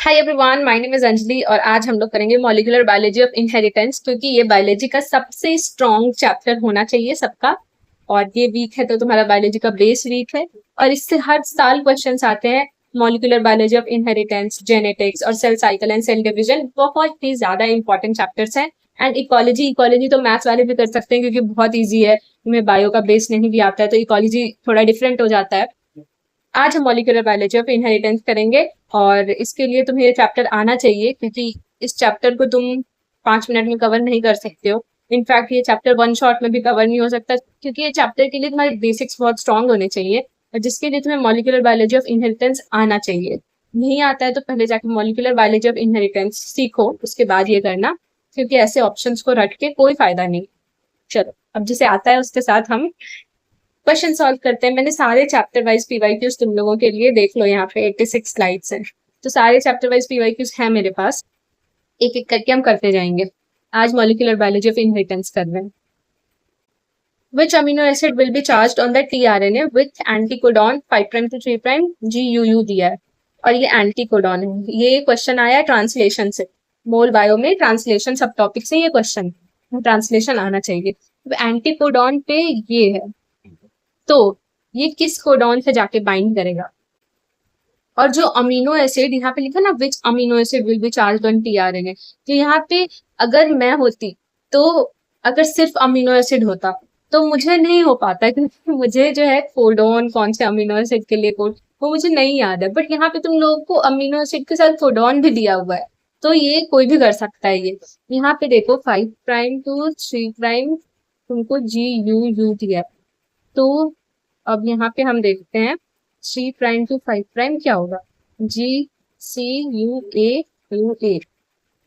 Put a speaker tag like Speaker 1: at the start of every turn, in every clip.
Speaker 1: Hi everyone, my name is Anjali और आज हम लोग करेंगे मॉलिक्यूलर बायोलॉजी ऑफ इनहेरिटेंस, क्योंकि ये बायोलॉजी का सबसे स्ट्रॉन्ग चैप्टर होना चाहिए सबका। और ये वीक है तो तुम्हारा बायोलॉजी का बेस वीक है, और इससे हर साल क्वेश्चंस आते हैं। Molecular biology of inheritance, genetics और cell cycle and cell division बहुत ही ज्यादा इंपॉर्टेंट चैप्टर्स हैं। एंड इकोलॉजी इकोलॉजी तो मैथ्स वाले भी कर सकते हैं क्योंकि बहुत ईजी है। तुम्हें बायो का बेस नहीं भी आता है तो इकोलॉजी थोड़ा डिफरेंट हो जाता है। आज हम मॉलिक्यूलर बायोलॉजी ऑफ इनहेरिटेंस करेंगे और इसके लिए तुम्हें ये चैप्टर आना चाहिए, क्योंकि इस चैप्टर को तुम 5 मिनट में कवर नहीं कर सकते हो। इनफैक्ट ये चैप्टर वन शॉट में भी कवर नहीं हो सकता, क्योंकि ये चैप्टर के लिए तुम्हारे बेसिक्स बहुत स्ट्रांग होने चाहिए और जिसके लिए तुम्हें मॉलिक्यूलर बायोलॉजी ऑफ इनहेरिटेंस आना चाहिए। नहीं आता है तो पहले जाके मॉलिक्यूलर बायोलॉजी ऑफ इनहेरिटेंस सीखो, उसके बाद ये करना, क्योंकि ऐसे ऑप्शंस को रट के कोई फायदा नहीं। चलो, अब जिसे आता है उसके साथ हम क्वेश्चन सॉल्व करते हैं। मैंने सारे चैप्टर वाइज पीवाईक्यूज तुम लोगों के लिए, देख लो यहाँ पे 86 स्लाइड्स हैं, तो सारे चैप्टर वाइज पीवाईक्यूज हैं मेरे पास। एक एक करके हम करते जाएंगे। आज मॉलिक्यूलर बायोलॉजी ऑफ इनहेरिटेंस कर रहे हैं। Which amino acid will be charged on the tRNA with anticodon 5' to 3' GUU दिया है और ये एंटीकोडॉन है। ये क्वेश्चन आया है ट्रांसलेशन से। मोल बायो में ट्रांसलेशन सब टॉपिक से ये क्वेश्चन ट्रांसलेशन आना चाहिए। तो एंटीकोडॉन पे ये है, तो ये किस कोडॉन से जाके बाइंड करेगा। और जो अमीनो एसिड यहाँ पे लिखा ना, which amino acid will be charge on tRNA, तो यहाँ पे अगर मैं होती तो अगर सिर्फ अमीनो एसिड होता तो मुझे नहीं हो पाता, क्योंकि मुझे जो है कोडॉन कौन से अमीनो एसिड के लिए कोड वो मुझे नहीं याद है। बट यहाँ पे तुम लोगों को अमीनो एसिड के साथ कोडॉन भी दिया हुआ है, तो ये कोई भी कर सकता है। ये यहाँ पे देखो 5' to 3' तुमको GUU दिया है, तो अब यहाँ पे हम देखते हैं 3' to 5' क्या होगा, GCUA।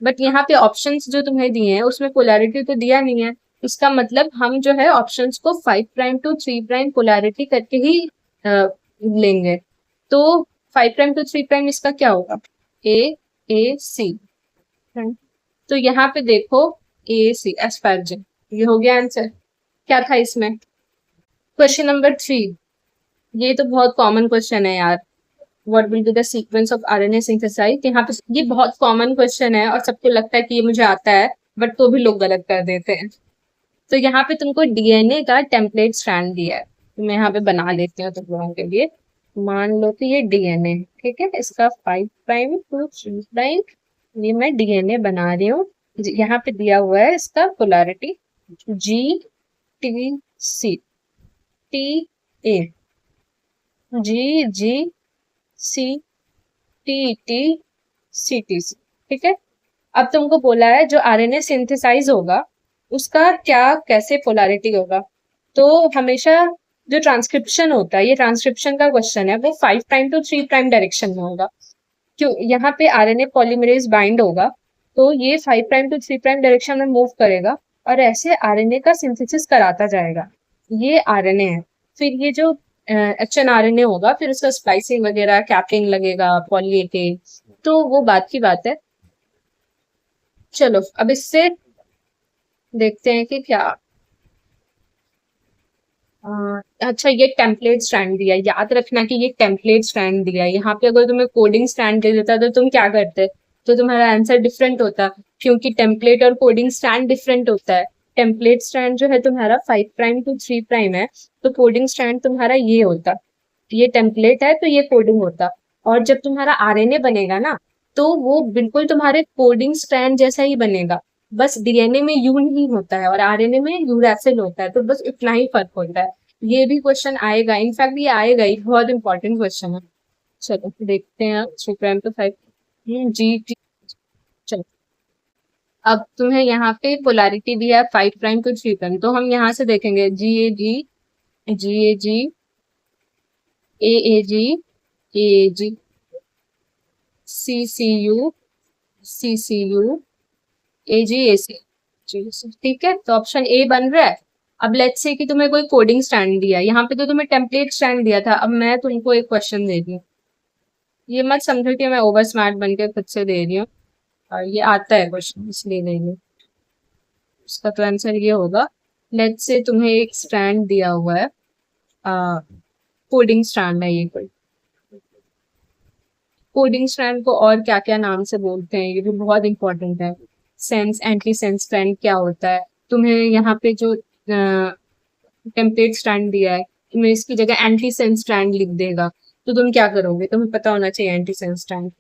Speaker 1: बट यहाँ पे ऑप्शंस जो तुम्हें दिए हैं उसमें पोलैरिटी तो दिया नहीं है। इसका मतलब हम जो है ऑप्शंस को 5' to 3' पोलैरिटी करके ही लेंगे। तो 5' to 3' इसका क्या होगा, AAC। तो यहाँ पे देखो AAC एस्पैर्जिन, ये हो गया आंसर। क्या था इसमें, क्वेश्चन नंबर 3। ये तो बहुत कॉमन क्वेश्चन है यार। What will be the sequence of RNA synthesize. यहाँ पे ये बहुत कॉमन क्वेश्चन है और सबको लगता है कि ये मुझे आता है, बट तो भी लोग गलत कर देते हैं। तो यहाँ पे तुमको डीएनए का टेम्पलेट स्ट्रैंड दिया है, तो मैं यहाँ पे बना लेती हूँ तुम लोगों के लिए। मान लो कि ये डीएनए, ठीक है, इसका 5' to 3', ये मैं डीएनए बना रही हूँ। यहाँ पे दिया हुआ है इसका पोलैरिटी GTC TA GGCTTCTC, ठीक है। अब तुमको बोला है जो आरएनए सिंथेसाइज होगा उसका क्या कैसे पोलैरिटी होगा। तो हमेशा जो ट्रांसक्रिप्शन होता है, ये ट्रांसक्रिप्शन का क्वेश्चन है, वो 5' to 3' डायरेक्शन में होगा। क्यों, यहाँ पे आरएनए पॉलीमरेज बाइंड होगा तो ये 5' to 3' डायरेक्शन में मूव करेगा और ऐसे आरएनए का सिंथेसिस कराता जाएगा। ये आरएनए है। फिर ये जो HNRNA होगा, फिर उसका स्प्लाइसिंग वगैरह कैपिंग लगेगा, पॉली ए टेन, तो वो बात की बात है। चलो अब इससे देखते हैं कि क्या अच्छा, ये टेम्पलेट स्ट्रैंड दिया है। याद रखना कि ये टेम्पलेट स्ट्रैंड दिया है। यहाँ पे अगर तुम्हें कोडिंग स्ट्रैंड दे देता तो तुम क्या करते, तो तुम्हारा आंसर डिफरेंट होता, क्योंकि टेम्पलेट और कोडिंग स्ट्रैंड डिफरेंट होता है। टेम्पलेट स्ट्रैंड जो है तुम्हारा 5' to 3' है, तो कोडिंग स्ट्रैंड तुम्हारा ये होता। ये टेम्पलेट है तो ये कोडिंग होता। और जब तुम्हारा आरएनए बनेगा ना, तो वो बिल्कुल तुम्हारे कोडिंग स्ट्रैंड जैसा ही बनेगा। बस डीएनए में यू नहीं होता है और आरएनए में यूरैसिल होता है, तो बस इतना ही फर्क होता है। ये भी क्वेश्चन आएगा, इनफैक्ट ये आएगा ही, बहुत इंपॉर्टेंट क्वेश्चन है। चलो देखते हैं, 3' to 5 GT। चलो, अब तुम्हें यहाँ पे पोलैरिटी दिया है 5' to 3', तो हम यहाँ से देखेंगे GAG AAG AAG CCU CCU AGAC, ठीक है। तो ऑप्शन ए बन रहा है। अब लेट्स से कि तुम्हें कोई कोडिंग स्टैंड दिया, यहाँ पे तो तुम्हें टेम्पलेट स्टैंड दिया था। अब मैं तुमको एक क्वेश्चन दे रही हूँ, ये मत समझो कि मैं ओवर स्मार्ट बन के खुद से दे रही हूँ, और ये आता है क्वेश्चन इसलिए दे रही हूँ। उसका तो आंसर ये होगा, लेट्स से तुम्हें एक स्टैंड दिया हुआ है, कोडिंग स्टैंड है ये कोई, कोडिंग स्ट्रैंड को और क्या क्या नाम से बोलते हैं, ये भी बहुत इंपॉर्टेंट है। सेंस एंटी सेंस स्ट्रैंड क्या होता है, तुम्हें यहाँ पे जो टेम्पलेट स्ट्रैंड दिया है, तुम्हें इसकी जगह एंटी सेंस स्ट्रैंड लिख देगा, तो तुम क्या करोगे, तुम्हें पता होना चाहिए anti sense strand.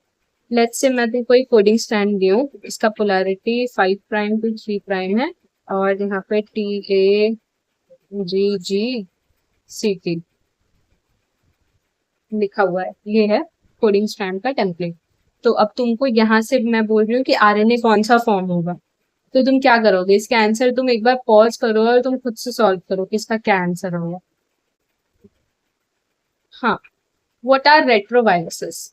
Speaker 1: Let's say मैं कोई कोडिंग स्ट्रैंड दी हूँ, इसका पोलैरिटी 5 प्राइम टू 3 प्राइम है, और यहाँ पे TAGGCT लिखा हुआ है, ये है कोडिंग स्ट्रैंड का टेम्पलेट। तो अब तुमको यहाँ से मैं बोल रही हूँ कि आरएनए कौन सा फॉर्म होगा, तो तुम क्या करोगे, इसका आंसर तुम एक बार पॉज करो और तुम खुद से सॉल्व करो कि इसका क्या आंसर होगा। हाँ, व्हाट आर रेट्रोवायरसेस।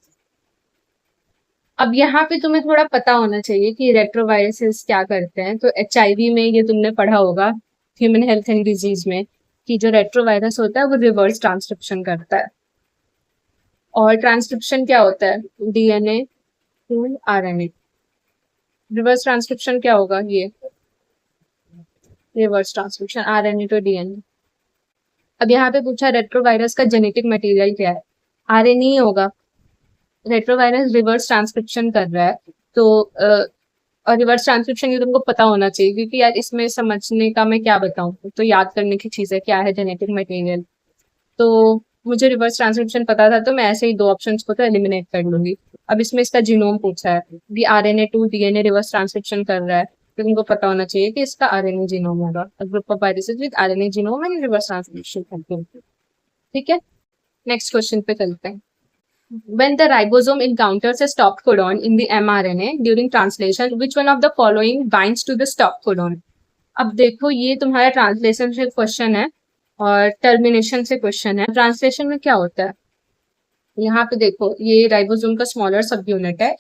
Speaker 1: अब यहाँ पे तुम्हें थोड़ा पता होना चाहिए कि रेट्रोवायरसेस क्या करते हैं। तो HIV में ये तुमने पढ़ा होगा, ह्यूमन हेल्थ एंड डिजीज में, कि जो रेट्रोवायरस होता है वो रिवर्स ट्रांसक्रिप्शन करता है। और ट्रांसक्रिप्शन क्या होता है, DNA to RNA। Reverse transcription क्या होगा, ये reverse transcription RNA to DNA। अब यहाँ पे पूछा रेट्रोवायरस का जेनेटिक मटेरियल क्या है, RNA ही होगा। रेट्रोवायरस रिवर्स ट्रांसक्रिप्शन कर रहा है, तो और रिवर्स ट्रांसक्रिप्शन ये तुमको पता होना चाहिए, क्योंकि यार इसमें समझने का मैं क्या बताऊं, तो याद करने की चीज है क्या है जेनेटिक मटेरियल। तो मुझे रिवर्स ट्रांसक्रिप्शन पता था, तो मैं ऐसे ही दो ऑप्शंस को तो एलिमिनेट कर लूंगी। अब इसमें इसका जीनोम पूछा है, the RNA to DNA reverse transcription कर रहा है, तो तुमको पता होना चाहिए कि इसका RNA जीनोम होगा। Group of viruses with RNA genome and reverse transcription करते हैं। ठीक है, नेक्स्ट क्वेश्चन पे चलते हैं। When the ribosome encounters a stop codon in the mRNA during translation, which one of the following binds to the stop codon? अब देखो ये तुम्हारा ट्रांसलेशन से क्वेश्चन है और टर्मिनेशन से क्वेश्चन है। ट्रांसलेशन में क्या होता है, यहाँ पे देखो ये राइबोसोम का स्मॉलर सब यूनिट है,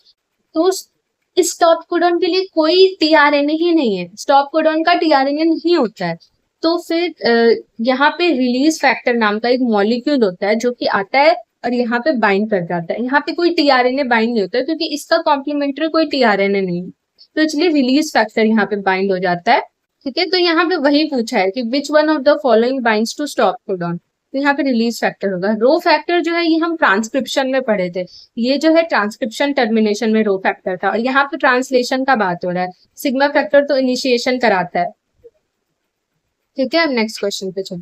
Speaker 1: तो स्टॉप कोडॉन के लिए कोई टीआरएनए ही नहीं है, स्टॉप कोडॉन का टीआरएनए नहीं होता है। तो फिर यहाँ पे रिलीज फैक्टर नाम का एक मॉलिक्यूल होता है जो कि आता है और यहाँ पे बाइंड कर जाता है। यहाँ पे कोई टीआरएनए बाइंड नहीं होता है क्योंकि इसका कॉम्प्लीमेंट्री कोई टीआरएनए नहीं है, तो इसलिए रिलीज फैक्टर यहाँ पे बाइंड हो जाता है। ठीक है, तो यहाँ पे वही पूछा है कि which one of the following binds to stop codon, तो यहाँ पे रिलीज फैक्टर होगा। रो फैक्टर जो है ये हम ट्रांसक्रिप्शन में पढ़े थे, ये जो है ट्रांसक्रिप्शन टर्मिनेशन में रो फैक्टर था, और यहाँ पे ट्रांसलेशन का बात हो रहा है। सिग्मा फैक्टर तो इनिशिएशन कराता है। ठीक है, अब नेक्स्ट क्वेश्चन पे चलो।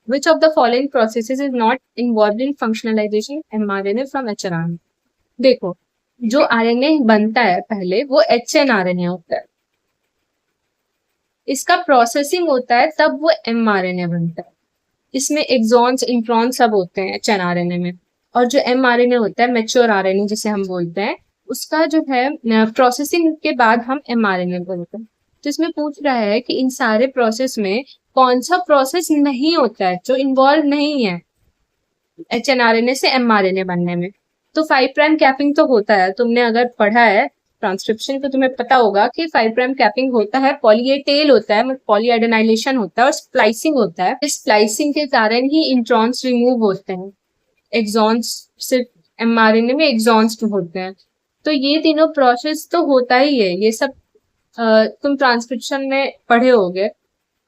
Speaker 1: Which of the following processes is not involved in functionalization mRNA from hRNA? देखो, जो RNA बनता है पहले वो hnRNA होता है, इसका प्रोसेसिंग होता है तब वो mRNA बनता है। इसमें एक्सॉन्स इंट्रॉन सब होते हैं hnRNA में, और जो mRNA होता है मैच्योर RNA जिसे हम बोलते हैं, उसका जो है प्रोसेसिंग के बाद हम mRNA बोलते हैं। तो इसमें पूछ रहा है कि इन सारे प्रोसेस में कौन सा प्रोसेस नहीं होता है, जो इन्वॉल्व नहीं है hnRNA से mRNA बनने में। तो 5 प्राइम कैपिंग तो होता है, तुमने अगर पढ़ा है ट्रांसक्रिप्शन तो तुम्हें पता होगा कि 5 प्राइम कैपिंग होता है, पॉली ए टेल होता है, पॉलीएडेनाइलेशन होता है और स्प्लाइसिंग होता है। इस स्प्लाइसिंग के कारण ही इंट्रॉन्स रिमूव होते हैं, एक्सॉन्स सिर्फ mRNA में एक्सॉन्स होते हैं। तो ये तीनों प्रोसेस तो होता ही है, ये सब तुम ट्रांसक्रिप्शन में पढ़े होगे।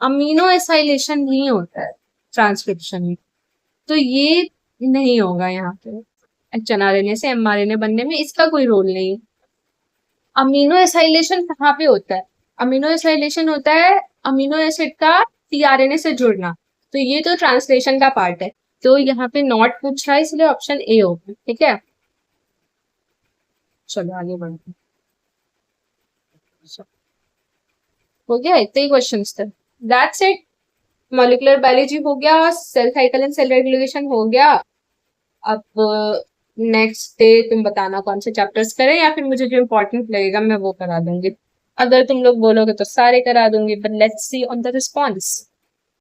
Speaker 1: अमीनो एसाइलेशन नहीं होता है ट्रांसक्रिप्शन में, तो ये नहीं होगा यहाँ पे hnRNA से mRNA बनने में, इसका कोई रोल नहीं। अमीनो एसाइलेशन कहाँ पे होता है, अमीनो एसाइलेशन होता है अमीनो एसिड का टीआरएनए से जुड़ना, तो ये तो ट्रांसलेशन का पार्ट है। तो यहाँ पे नॉट पूछ रहा है, इसलिए ऑप्शन ए होगा। ठीक है, चलो आगे बढ़ते हैं। हो गया, इतने ही क्वेश्चन थे, दैट्स इट। मॉलिक्यूलर बायोलॉजी हो गया, cell cycle and cell regulation हो गया। अब नेक्स्ट डे तुम बताना कौन से चैप्टर्स करें, या फिर मुझे जो इम्पोर्टेंट लगेगा मैं वो करा दूंगी। अगर तुम लोग बोलोगे तो सारे करा दूंगी, but let's see on the response.